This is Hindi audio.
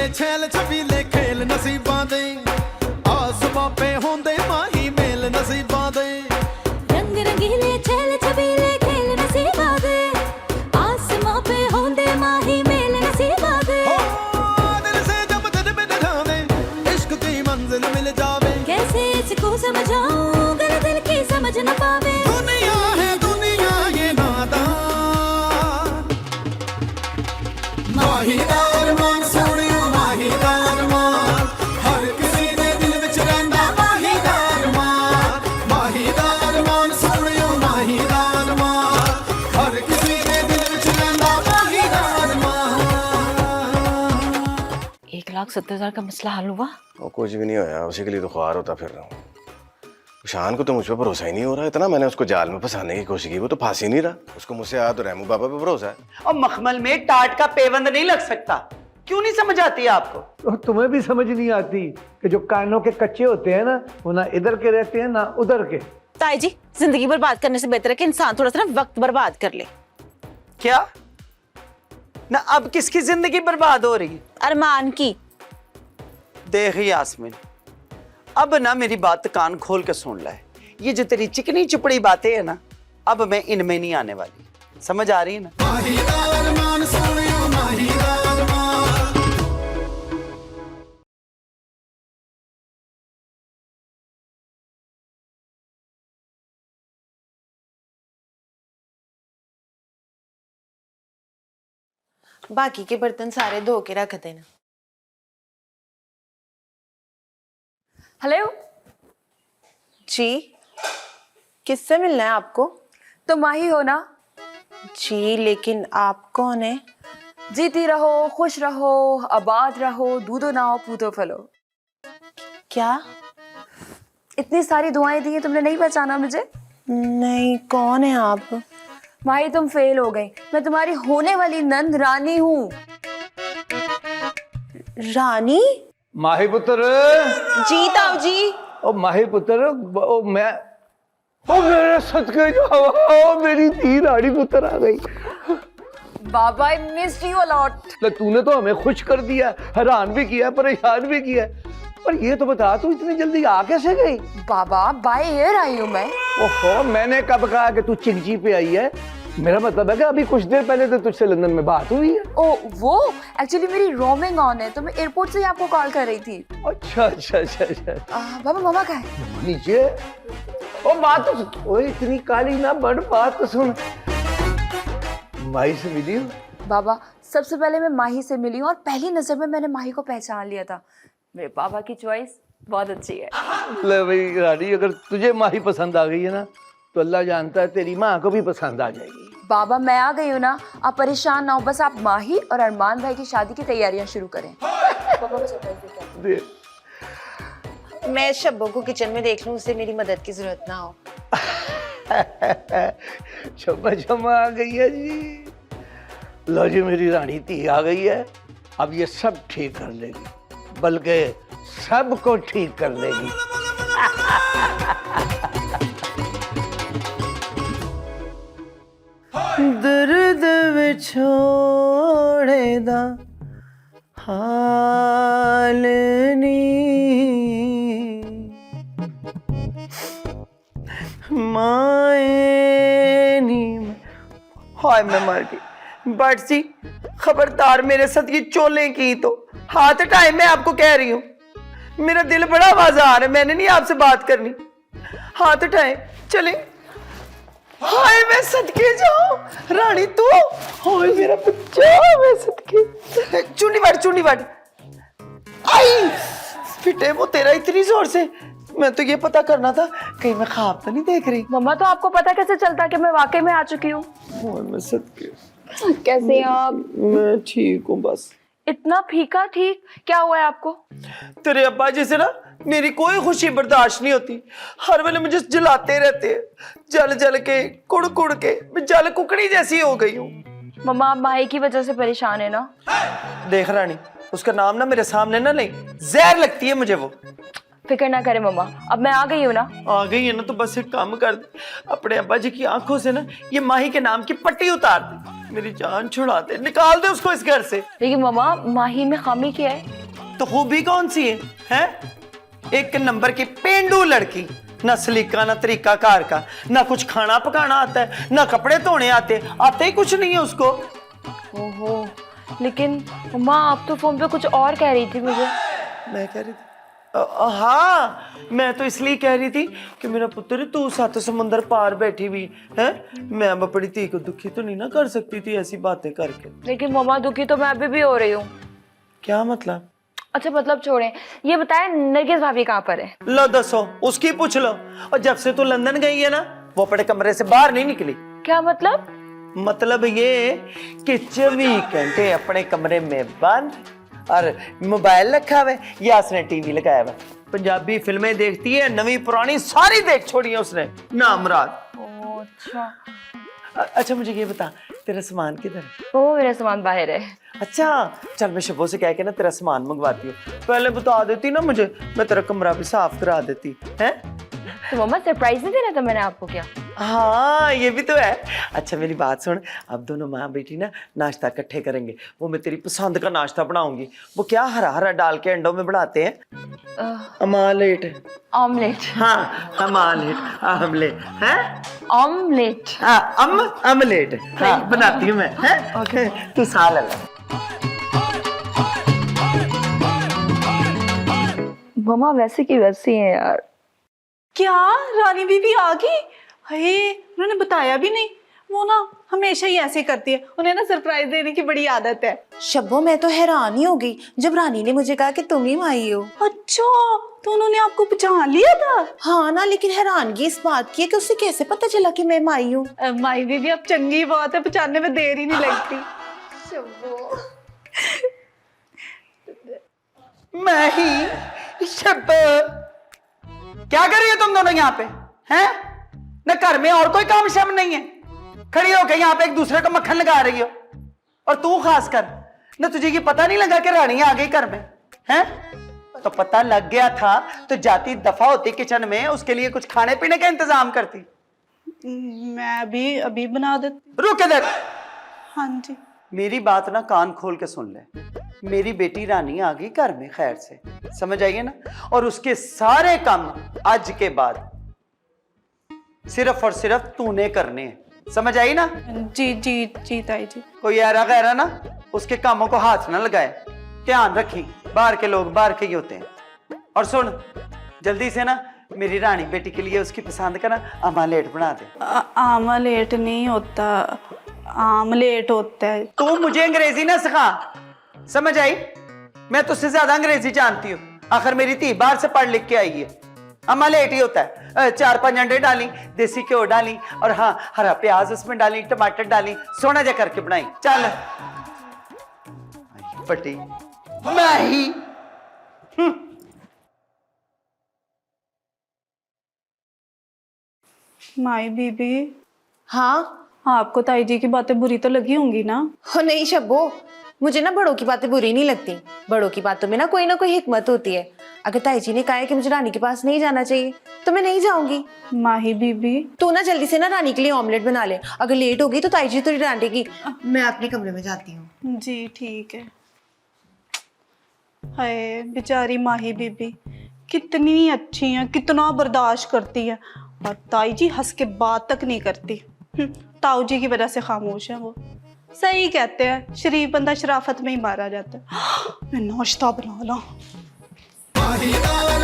छैल छबीले खेल नसीबां दे आसमां पे होंदे माही मेल नसीबां दे रंग रंगीले छैल छबीले खेल नसीबां दे आसमां पे होंदे माही मेल नसीबां दे दिल से जब दिल में जावे इश्क की मंजिल मिल जावे कैसे इसको समझाऊं अगर दिल की समझ न पावे दुनिया है दुनिया ये नादान माहीदार मान सोनियो माहीदार मान हर किसी दे दिल विच रहिंदा माहीदार मान सोनियो माहीदार मान हर किसी दे दिल विच रहिंदा माहीदार मान। 1,70,000 का मसला हल हुआ? वो कुछ भी नहीं होया, उसी के लिए तो ख्वार होता फिर रहा हूँ। शान को तो मुझ पर भरोसा ही नहीं हो रहा। इतना मैंने उसको जाल में फंसाने की कोशिश की, वो तो फांसी नहीं रहा। उसको मुझसे याद रहमू बाबा पे भरोसा है। और मखमल में टाट का पेवंद नहीं लग सकता। क्यों नहीं समझ आती आपको? और तुम्हें भी समझ नहीं आती कि जो कानों के कच्चे होते हैं ना, वो ना इधर के रहते हैं ना उधर के। ताई जी, जिंदगी बर्बाद करने से बेहतर है कि इंसान थोड़ा सा ना वक्त बर्बाद कर ले। क्या ना अब किसकी जिंदगी बर्बाद हो रही है? अरमान की। देख यास्मीन, अब ना मेरी बात कान खोल के सुन ले। ये जो तेरी चिकनी चुपड़ी बातें है ना, अब मैं इनमें नहीं आने वाली। समझ आ रही है ना? माहीदार मान सोनियो माहीदार मान। बाकी के बर्तन सारे धो के रख देना। हेलो जी, किससे मिलना है आपको? तुम माही हो ना? जी, लेकिन आप कौन है? जीती रहो, खुश रहो, आबाद रहो, दूधो नाओ पूतो फलो। क्या? इतनी सारी दुआएं दी हैं, तुमने नहीं पहचाना मुझे? नहीं, कौन है आप? माही तुम फेल हो गई। मैं तुम्हारी होने वाली नंद रानी हूँ। रानी? माही पुत्र, जी ताऊ जी। ओ माही पुत्र, ओ मैं, ओ मेरे सदके जाओ, ओ मेरी धी रानी पुत्र आ गई। बाबा I missed you a lot. तो तूने तो हमें खुश कर दिया, हैरान भी किया, परेशान भी किया। पर ये तो बता, तू इतनी जल्दी आ कैसे गई? बाबा बाय एयर आई हूँ मैं। ओहो, मैंने कब कहा कि तू चिंची पे आई है? मेरा मतलब है कि अभी कुछ देर पहले तो तुझसे लंदन में बात हुई है। ओ वो एक्चुअली मेरी रोमिंग ऑन है, तो मैं एयरपोर्ट से ही आपको कॉल कर रही थी। अच्छा अच्छा अच्छा अच्छा। बाबा मामा कहाँ है? नीचे। ओ बात तो सुन, ओए इतनी काली ना बड़, बात तो सुन। माही से मिली हो? बाबा सबसे पहले मैं माही से मिली हूँ और पहली नजर में मैंने माही को पहचान लिया था। मेरे पापा की चॉइस बहुत अच्छी है। ले भाई रानी, अगर तुझे माही पसंद आ गई है ना, तो अल्लाह जानता है तेरी माँ को भी पसंद आ जाएगी। बाबा मैं आ गई हूँ ना, आप परेशान ना हो, बस आप माही और अरमान भाई की शादी की तैयारियां शुरू करें। पापा को सरप्राइज देते हैं। मैं शब्बों को किचन में देख लूं, उससे मेरी मदद की जरूरत ना हो। शम्मा शम्मा आ गई है जी। लो जी, मेरी रानी धी आ गई है। अब ये सब ठीक कर देगी, बल्कि सबको ठीक कर देगी। दर्द विछोड़े दा हाल नी माए नी। हाय मैं मर गई। बट सी खबरदार मेरे साथ ये चोलें की तो हाथ हटाए, मैं आपको कह रही हूँ। मेरा दिल बड़ा बाजार है, मैंने नहीं आपसे बात करनी। हाथ हटाए, चले। हाय मैं सदके जाऊं, रानी तू। हाय मेरा बच्चा, मैं सदके। चुन्नी वट आई फिटे वो तेरा इतनी जोर से। मैं तो ये पता करना था कहीं मैं ख्वाब तो नहीं देख रही। मम्मा तो आपको पता कैसे चलता कि मैं वाकई में आ चुकी हूँ? मैं सदके। कैसे हैं आप? मैं ठीक हूँ बस। इतना फीका ठीक? क्या हुआ है आपको? तेरे अब्बा जी से ना मेरी कोई खुशी बर्दाश्त नहीं होती। हर वेले मुझे जलाते रहते हैं, जल जल के कुड़ कुड़ के मैं जल कुकड़ी जैसी हो गई हूँ। मम्मा आप माही की वजह से परेशान है ना? देख रानी, उसका नाम ना मेरे सामने ना ले, जहर लगती है मुझे वो। फिक्र ना करे मम्मा, अब मैं आ गई हूँ ना। आ गई है ना, तो बस एक काम कर दे, अपने अब्बा जी की आंखों से ना ये माही के नाम की पट्टी उतार दे, मेरी जान छुड़ा दे, निकाल दे उसको इस घर से। लेकिन मम्मा माही में खामी क्या है? तो खूबी कौन सी है? एक नंबर की पेंडू लड़की, ना सलीका ना तरीका कार का, ना कुछ खाना पकाना आता है, ना कपड़े धोने आते ही कुछ नहीं है उसको। ओहो, लेकिन माँ आप तो फोन पे कुछ और कह रही थी मुझे। मैं कह रही थी हाँ, मैं तो इसलिए कह रही थी कि मेरा पुत्र तू सात समुंदर पार बैठी हुई है, मैं अब अपनी धी को दुखी तो नहीं ना कर सकती थी ऐसी बातें करके। लेकिन मम्मा दुखी तो मैं अभी भी हो रही हूँ। क्या मतलब? अच्छा मतलब छोड़ें, ये बताएं नरगिस भाभी कहाँ पर है? लो दसो, उसकी पूछ लो। और जब से तू लंदन गई है ना, वो अपने कमरे से बाहर नहीं निकली। क्या मतलब? मतलब ये कि 24 घंटे अपने कमरे में बंद और मोबाइल रखा हुआ है या उसने टीवी लगाया हुआ। पंजाबी फिल्में देखती है, नवी पुरानी सारी देख छोड़ी है उसने, नाम रात। ओह अच्छा। अच्छा मुझे ये बता, तेरा सामान किधर है? ओ मेरा सामान बाहर है। अच्छा चल, मैं शबो से कह के ना तेरा सामान मंगवाती हूँ। पहले बता देती ना मुझे, मैं तेरा कमरा भी साफ करा देती है। तो मम्मा सरप्राइज नहीं देना था मैंने आपको क्या? हाँ ये भी तो है। अच्छा मेरी बात सुन, अब दोनों माँ बेटी ना नाश्ता इकट्ठे करेंगे। वो मैं तेरी पसंद का नाश्ता बनाऊंगी। वो क्या हरा हरा डाल के अंडों में बनाते हैं, अमालेट। ऑमलेट। हाँ अमालेट, आमलेट है, ऑमलेट। हाँ अमलेट, हाँ बनाती हूँ मैं है। तू साल ले। मम्मा वैसे की वैसी है यार। क्या रानी बीबी आ गई? हे उन्होंने बताया भी नहीं। वो ना हमेशा ही ऐसे करती है, उन्हें ना सरप्राइज देने की बड़ी आदत है। शब्बो मैं तो हैरान ही हो गई जब रानी ने मुझे कहा कि तुम ही माई हो। अच्छा तो उन्होंने आपको पहचान लिया था? हाँ ना, लेकिन हैरानगी इस बात की है कि उसे कैसे पता चला कि मैं माई हूँ। माई बीबी अब चंगी बात है, पहचानने में देर ही नहीं लगती। मैं ही शब, क्या कर रही हो तुम दोनों यहाँ पे हैं? न घर में और कोई काम शम नहीं है, खड़ी होकर यहाँ पे एक दूसरे को मक्खन लगा रही हो। और तू खास कर न, तुझे ये पता नहीं लगा कि रानी आ गई घर में हैं? तो पता लग गया था तो जाती दफा होती किचन में, उसके लिए कुछ खाने पीने का इंतजाम करती। मैं अभी बना देती। रुक इधर। हाँ जी। मेरी बात ना कान खोल के सुन ले। मेरी बेटी रानी आ गई घर में खैर से, समझ आइए ना। और उसके सारे काम आज के बाद सिर्फ और सिर्फ तूने करने हैं, समझ आई ना? जी जी जी ताई जी। कोई ऐरा गैरा ना उसके कामों को हाथ ना लगाए, ध्यान रखी। बाहर के लोग बाहर के ही होते हैं। और सुन जल्दी से ना मेरी रानी बेटी के लिए उसकी पसंद का ना आमलेट बना दे। आमलेट नहीं होता, आमलेट होता है। तू मुझे अंग्रेजी ना सिखा, समझ आई? मैं तुझसे ज्यादा अंग्रेजी जानती हूँ, आखिर मेरी धी बाहर से पढ़ लिख के आई है। आमलेट ही होता है, 4-5 अंडे डाली, देसी घ्यो डाली और हाँ हरा प्याज उसमें डाली, टमाटर डाली, सोना जा करके बनाई। चल पटी मैं ही। माई बीबी। हाँ आपको ताई जी की बातें बुरी तो लगी होंगी ना? हो नहीं शब्बो, मुझे ना बड़ों की बातें बुरी नहीं लगती। बड़ों की बातों में ना कोई हिकमत होती है। अगर ताई जी ने कहा है कि मुझे रानी के पास नहीं जाना चाहिए तो मैं नहीं जाऊंगी। माही बीबी तू ना जल्दी से ना रानी के लिए ऑमलेट बना ले, अगर लेट होगी तो ताई जी तो डांटेगी। मैं अपने कमरे में जाती हूँ। जी ठीक है। हाय बेचारी माही बीबी कितनी अच्छी है, कितना बर्दाश्त करती है, और ताई जी हंस के बात तक नहीं करती। ताऊ जी की वजह से खामोश है वो। सही कहते हैं, शरीफ बंदा शराफत में ही मारा जाता है। मैं नाश्ता बना ला। माही रान